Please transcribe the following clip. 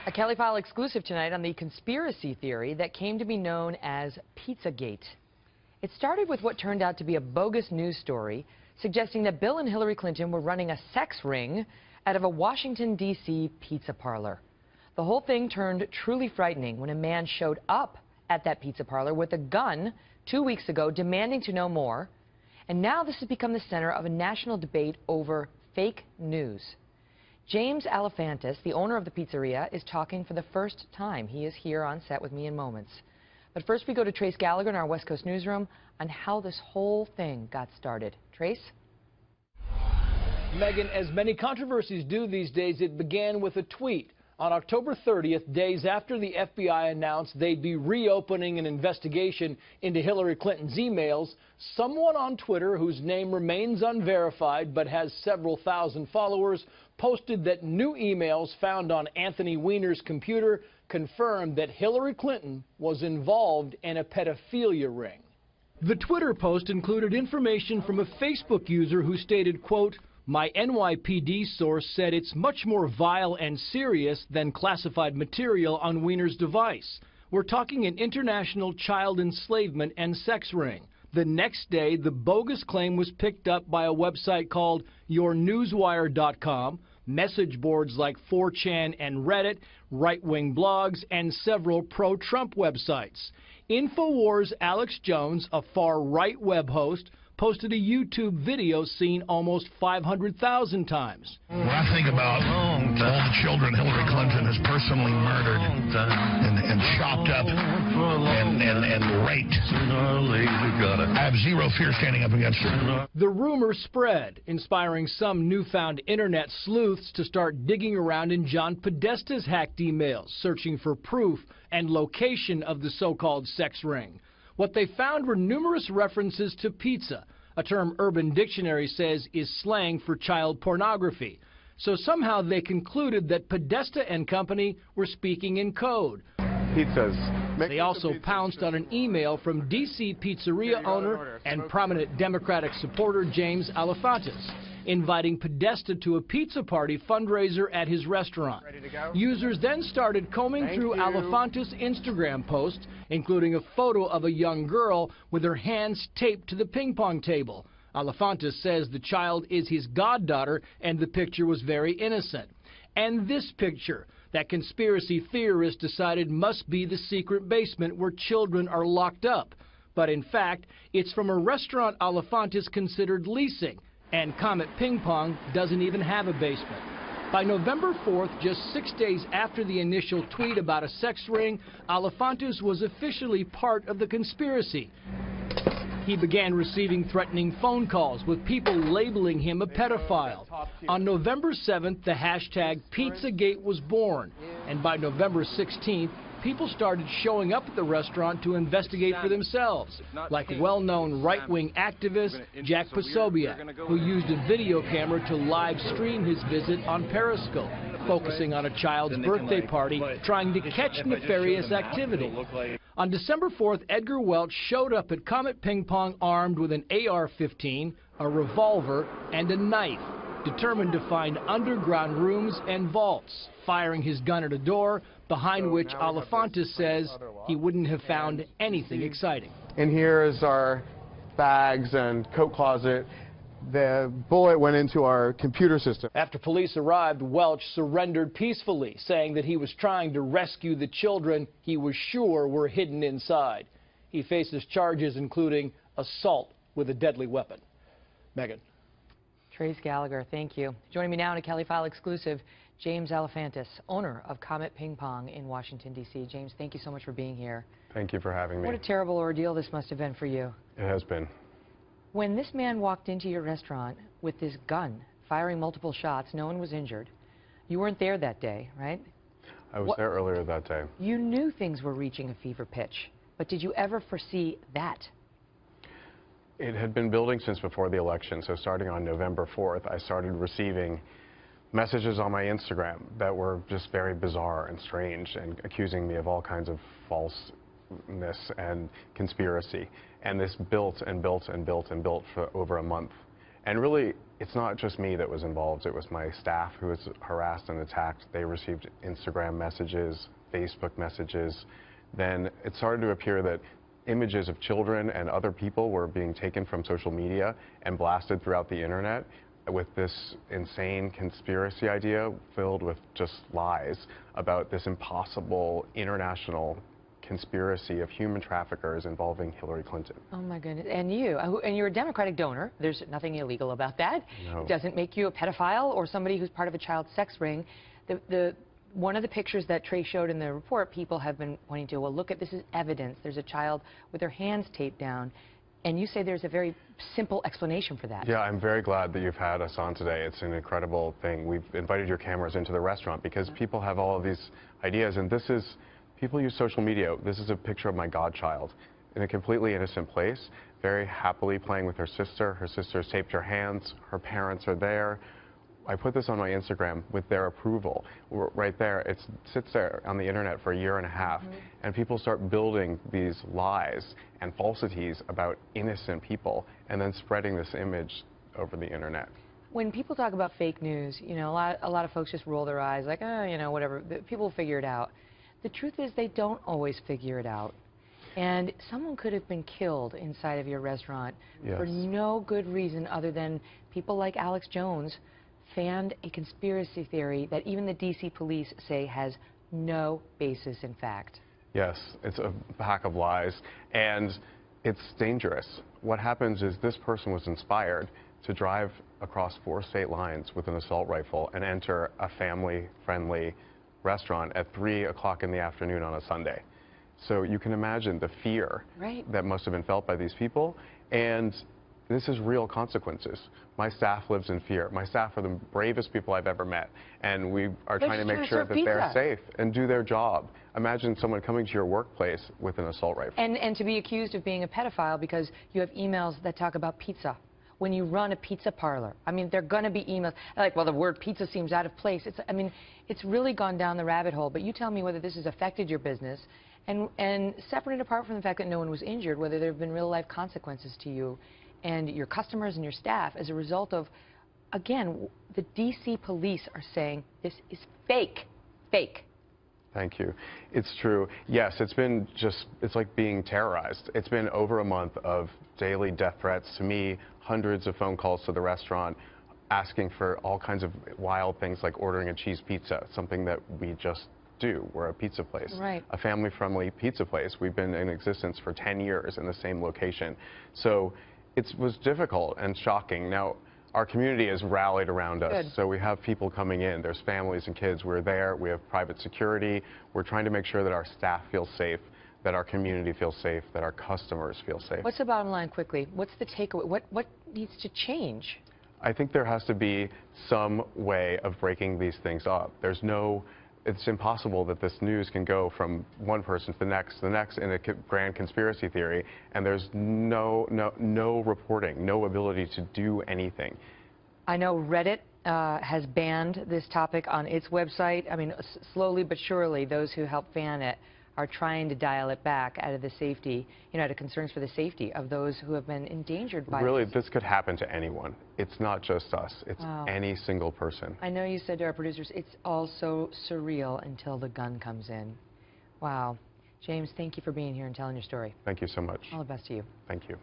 A Kelly File exclusive tonight on the conspiracy theory that came to be known as Pizzagate. It started with what turned out to be a bogus news story suggesting that Bill and Hillary Clinton were running a sex ring out of a Washington, D.C. pizza parlor. The whole thing turned truly frightening when a man showed up at that pizza parlor with a gun 2 weeks ago demanding to know more. And now this has become the center of a national debate over fake news. James Alefantis, the owner of the pizzeria, is talking for the first time. He is here on set with me in moments. But first we go to Trace Gallagher in our West Coast newsroom on how this whole thing got started. Trace? Megyn, as many controversies do these days, it began with a tweet. On October 30th, days after the FBI announced they'd be reopening an investigation into Hillary Clinton's emails, someone on Twitter, whose name remains unverified but has several thousand followers, posted that new emails found on Anthony Weiner's computer confirmed that Hillary Clinton was involved in a pedophilia ring. The Twitter post included information from a Facebook user who stated, quote, "My NYPD source said it's much more vile and serious than classified material on Weiner's device. We're talking an international child enslavement and sex ring." The next day, the bogus claim was picked up by a website called yournewswire.com, message boards like 4chan and Reddit, right-wing blogs, and several pro-Trump websites. InfoWars' Alex Jones, a far-right web host, posted a YouTube video seen almost 500,000 times. When I think about all the children Hillary Clinton has personally murdered and chopped up and raped, I have zero fear standing up against her. The rumor spread, inspiring some newfound internet sleuths to start digging around in John Podesta's hacked emails, searching for proof and location of the so-called sex ring. What they found were numerous references to pizza, a term Urban Dictionary says is slang for child pornography. So somehow they concluded that Podesta and company were speaking in code. Pizzas. They also pounced on an email from D.C. pizzeria owner and prominent Democratic supporter James Alefantis, inviting Podesta to a pizza party fundraiser at his restaurant. Users then started combing through Alefantis' Instagram posts, including a photo of a young girl with her hands taped to the ping pong table. Alefantis says the child is his goddaughter and the picture was very innocent. And this picture, that conspiracy theorists decided must be the secret basement where children are locked up. But in fact, it's from a restaurant Alefantis considered leasing. And Comet PIng Pong doesn't even have a basement. By November 4th, just 6 days after the initial tweet about a sex ring, Alefantis was officially part of the conspiracy. He began receiving threatening phone calls with people labeling him a pedophile. On November 7th, the hashtag Pizzagate was born. And by November 16th, people started showing up at the restaurant to investigate for themselves, like well-known right-wing activist Jack Posobiec, who used a video camera to live stream his visit on Periscope, focusing on a child's birthday party, trying to catch nefarious activity. On December 4th, Edgar Welch showed up at Comet PIng Pong armed with an AR-15, a revolver, and a knife, determined to find underground rooms and vaults, firing his gun at a door behind which Alefantis says he wouldn't have found anything exciting. And here is our bags and coat closet. The bullet went into our computer system. After police arrived, Welch surrendered peacefully, saying that he was trying to rescue the children he was sure were hidden inside. He faces charges including assault with a deadly weapon. Megyn. Trace Gallagher, thank you. Joining me now in a Kelly File exclusive, James Alefantis, owner of Comet PIng Pong in Washington, D.C. James, thank you so much for being here. Thank you for having me. What a terrible ordeal this must have been for you. It has been. When this man walked into your restaurant with this gun, firing multiple shots, no one was injured. You weren't there that day, right? I was there earlier that day. You knew things were reaching a fever pitch, but did you ever foresee that? It had been building since before the election, so starting on November 4th, I started receiving messages on my Instagram that were just very bizarre and strange and accusing me of all kinds of falseness and conspiracy. And this built and built and built and built for over a month. And really, it's not just me that was involved. It was my staff who was harassed and attacked. They received Instagram messages, Facebook messages. Then it started to appear that images of children and other people were being taken from social media and blasted throughout the internet with this insane conspiracy idea filled with just lies about this impossible international conspiracy of human traffickers involving Hillary Clinton. Oh my goodness. And you're a Democratic donor. There's nothing illegal about that. No. It doesn't make you a pedophile or somebody who's part of a child sex ring. One of the pictures that Trey showed in the report, people have been pointing to, well, look at this is evidence. There's a child with their hands taped down. And you say there's a very simple explanation for that. Yeah, I'm very glad that you've had us on today. It's an incredible thing. We've invited your cameras into the restaurant because people have all of these ideas, and people use social media. This is a picture of my godchild in a completely innocent place, very happily playing with her sister. Her sister's taped her hands. Her parents are there. I put this on my Instagram with their approval. Right there, it sits there on the internet for a year and a half, and people start building these lies and falsities about innocent people and then spreading this image over the internet. When people talk about fake news, you know, a lot of folks just roll their eyes like, oh, you know, whatever. People will figure it out. The truth is they don't always figure it out. And someone could have been killed inside of your restaurant for no good reason other than people like Alex Jones fanned a conspiracy theory that even the D.C. police say has no basis in fact. Yes, it's a pack of lies, and it's dangerous. What happens is this person was inspired to drive across 4 state lines with an assault rifle and enter a family-friendly restaurant at 3 o'clock in the afternoon on a Sunday. So you can imagine the fear that must have been felt by these people, and this is real consequences. My staff lives in fear. My staff are the bravest people I've ever met, and we are trying to make sure that they're safe and do their job. Imagine someone coming to your workplace with an assault rifle. And to be accused of being a pedophile because you have emails that talk about pizza. When you run a pizza parlor, I mean, there are going to be emails like, well, the word pizza seems out of place. I mean, it's really gone down the rabbit hole. But you tell me whether this has affected your business, and separate and apart from the fact that no one was injured, whether there have been real-life consequences to you and your customers and your staff as a result of, again, the D.C. police are saying this is fake. Fake. Thank you. It's true. Yes, it's like being terrorized. It's been over a month of daily death threats to me, hundreds of phone calls to the restaurant, asking for all kinds of wild things like ordering a cheese pizza, something that we just do. We're a pizza place, a family-friendly pizza place. We've been in existence for 10 years in the same location. So it was difficult and shocking. Now, our community has rallied around us, so we have people coming in. There's families and kids. We're there. We have private security. We're trying to make sure that our staff feels safe, that our community feels safe, that our customers feel safe. What's the bottom line quickly? What's the takeaway? What needs to change? I think there has to be some way of breaking these things up. It's impossible that this news can go from one person to the next in a grand conspiracy theory, and there's no reporting, no ability to do anything. I know Reddit has banned this topic on its website. I mean, slowly but surely, those who help ban it are trying to dial it back out of the safety, out of concerns for the safety of those who have been endangered by Really, this could happen to anyone. It's not just us. It's any single person. I know you said to our producers, it's all so surreal until the gun comes in. Wow. James, thank you for being here and telling your story. Thank you so much. All the best to you. Thank you.